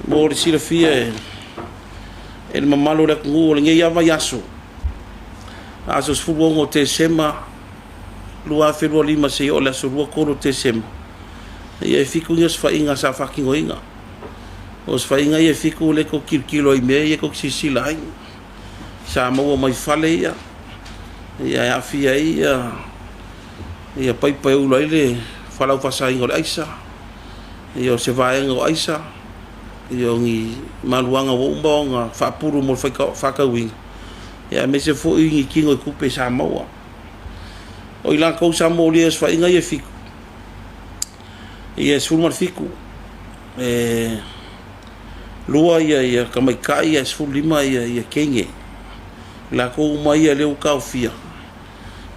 mo le silafia e le mamalo le kungu o le ngai ava yaso aso sfuruongo te sema lua whenua lima se o le aso rua koro te sema ia e fiku inga sfainga sa fakingo inga o sfainga ia e fiku le ko kilo i mea ia ko kisisila inga sa maua mai fale ia ia afia ia pai ula ile falau fasainga o le aisa ia o se vaenga o aisa ia ngi maluanga o umbonga whapuru mo whakawinga ia me se fo ingi kingo i kupe sa maua o ilang kou sa mo lia sfainga ia fiku ia sfulmar fiku lua ia kamaikai ia sfulima ia kenge la kou mai ia leo kaufia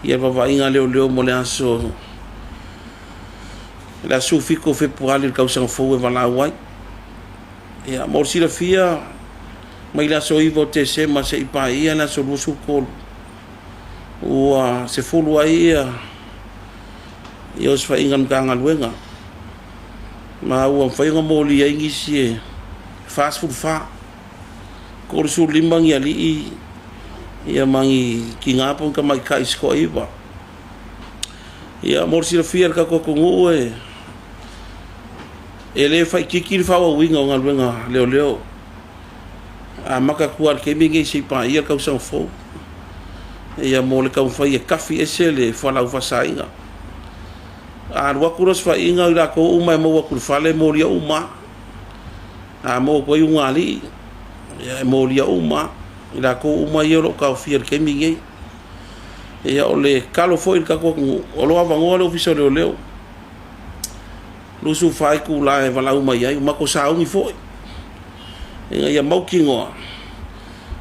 ia vavainga leo mo le aso la su fiku februari le kausanga fou e valauai ia mo sila fia mai la so ivo te sema se ipa ia na so lusu kol ua se fulu ai ia os fa ingan kanga luenga ma ua whainga mōli ai ngisi e fast food fa kore su limbang ia li ia mangi ki ngapon ka mai kai sko iwa ia mo sila fia ka kokongu ele fai kikiri fa winga o ngaluenga leo a maka kuar ke mingi si pa ia ka usang fo ia mo le ka fai kafi esele fa la fasainga a wa kuros fa inga ila ko uma mo wa kur fale mo lia uma a mo ko yung ali ia mo lia uma ila ko uma ia lo ka fier ke mingi ia ole kalo fo il ka ko o lo avango le ofiso leo lusu fai ku la e vala uma ia ma ko sa ungi fo ia mau kingo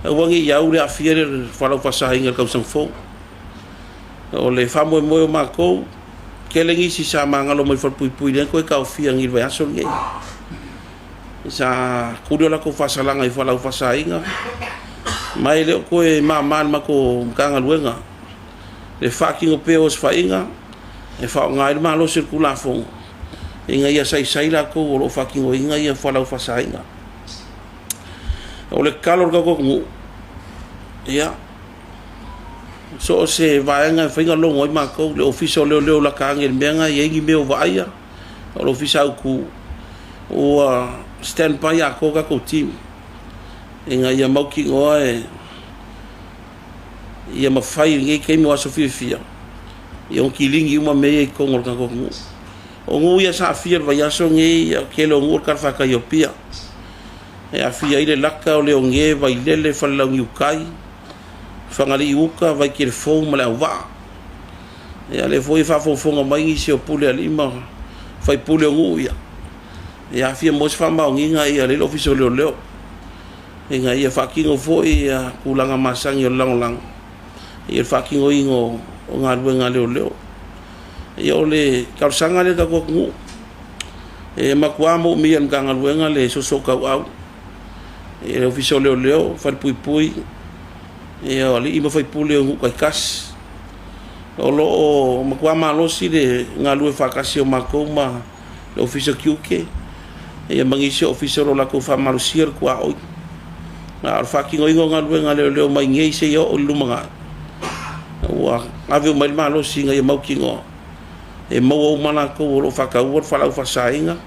wangi ia ule afia le fala fasainga ka usang fo o le famo mo ma ko kelengi si sa mangalo mai for pui den ko ka ofia ngi va so ngi sa kudo la ko fasalanga i fala fasainga mai le ko e ma ko kanga luenga le fucking opeos fainga e fa ngai ma lo circula fo inga ia sai la ko lo fucking o inga ia fala fasainga o le calor ka ko ia so se vaenga fainga longo i ma ko le official leo la ka ngel menga ia ngi meo vaia o lo official ku o stand by ya ko ka ko team inga ia mau ki ngoe ia ma fai ngi ke mo aso fia ia on kilingi uma me ko ngol ka ko o ngu ia sa fia va ya so ngi ke lo ngur ka fa ka yopia e a fia ile laka o le onge vai lele fala ngi ukai fangali uka vai ke fo mala wa e ale foi fa fo nga mai se o pule alima fai pule ngu ia e a fia mos fa ma ngi nga ia le ofiso leo e nga ia fa kingo fo ia kulanga masangi o lang ia fa kingo ingo o nga luenga leo ia ole kausanga le ka ko ngu e makuamo mi an kanga luenga le so ka au e ofiso leo fa pui e ali ima fai pule ngu kai kas o lo makuama lo si de nga lue fa kasi o makoma le ofiso kiuke e mangisi ofiso lo la ko fa marusier kwa o na fa kingo ingo nga luenga leo mai ngei se yo o lumanga wa ave mai malo singa e mau kingo e mau mana ko lo fa ka wo fa la fa sainga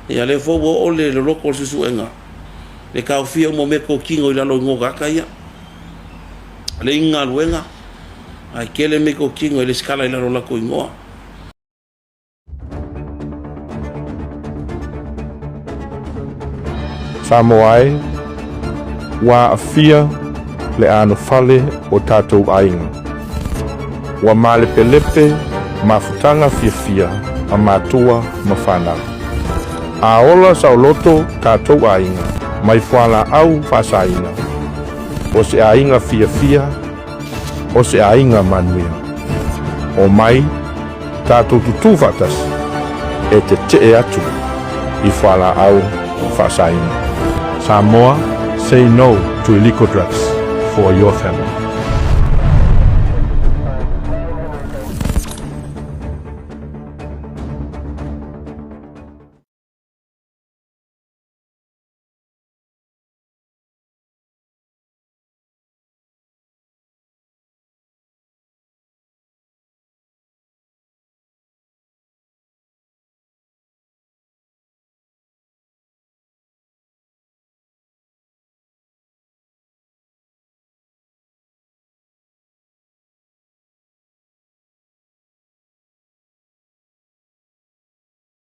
e ale fo o le lo ko susuenga le ka ofia mo me ko kingo ila lo ngoga kaya le inga luenga ai kele me ko kingo le skala ila lo la ko ingoa Samoai wa afia le ano fale o tatou ainga wa male pelepe mafutanga fia a matua mafana a ola sauloto tatou ainga mai fala au fasaina o se ainga fia o se ainga manuia o mai tatou tutufatas e te atu i fala au fasaina. Samoa, say no to illegal drugs for your family.